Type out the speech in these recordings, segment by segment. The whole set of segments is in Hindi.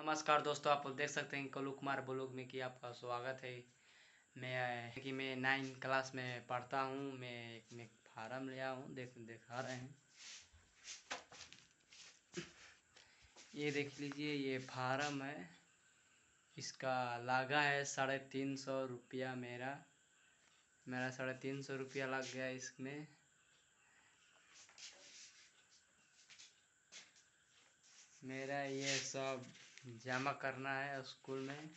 नमस्कार दोस्तों, आप देख सकते हैं कलू कुमार ब्लॉग में कि आपका स्वागत है। मैं 9 क्लास में पढ़ता हूँ। मैं फार्म लिया हूँ, दिखा रहे हैं। ये देख लीजिए, ये फार्म है। इसका लगा है 350 रुपया। मेरा 350 रुपया लग गया इसमें। मेरा ये सब जमा करना है स्कूल में।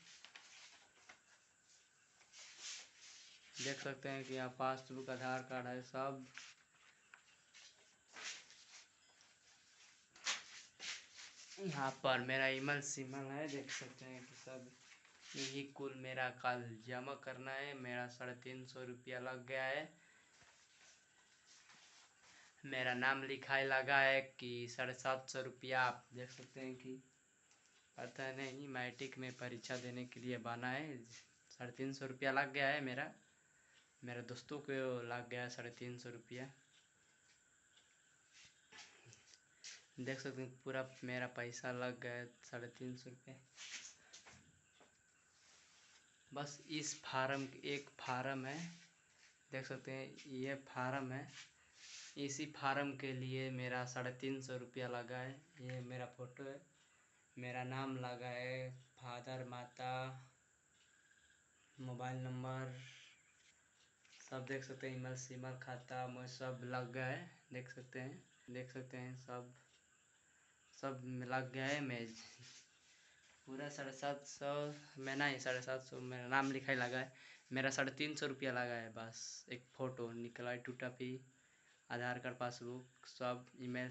देख सकते हैं कि यहाँ पासबुक, आधार कार्ड है सब। यहाँ पर मेरा ईमेल सीमल है, देख सकते हैं कि सब यही कुल मेरा कल जमा करना है। मेरा 350 रुपया लग गया है। मेरा नाम लिखाई लगा है कि 750 रुपया। आप देख सकते हैं कि पता नहीं, मैट्रिक में परीक्षा देने के लिए बना है। 350 रुपया लग गया है मेरे दोस्तों को लग गया है 350 रुपया। देख सकते हैं पूरा मेरा पैसा लग गया है 350 रुपये। बस इस फार्म, एक फार्म है, देख सकते हैं ये फार्म है। इसी फार्म के लिए मेरा 350 रुपया लगा है। ये मेरा फ़ोटो है, मेरा नाम लगा है, फादर, माता, मोबाइल नंबर सब देख सकते हैं। ईमेल सीमल खाता में सब लग गया है, देख सकते हैं सब लग गया है। मैं पूरा 750 में नहीं, 750 मेरा नाम लिखा ही लगा है। मेरा 350 रुपया लगा है। बस एक फ़ोटो निकला है, टूटा भी, आधार कार्ड, पासबुक सब, ईमेल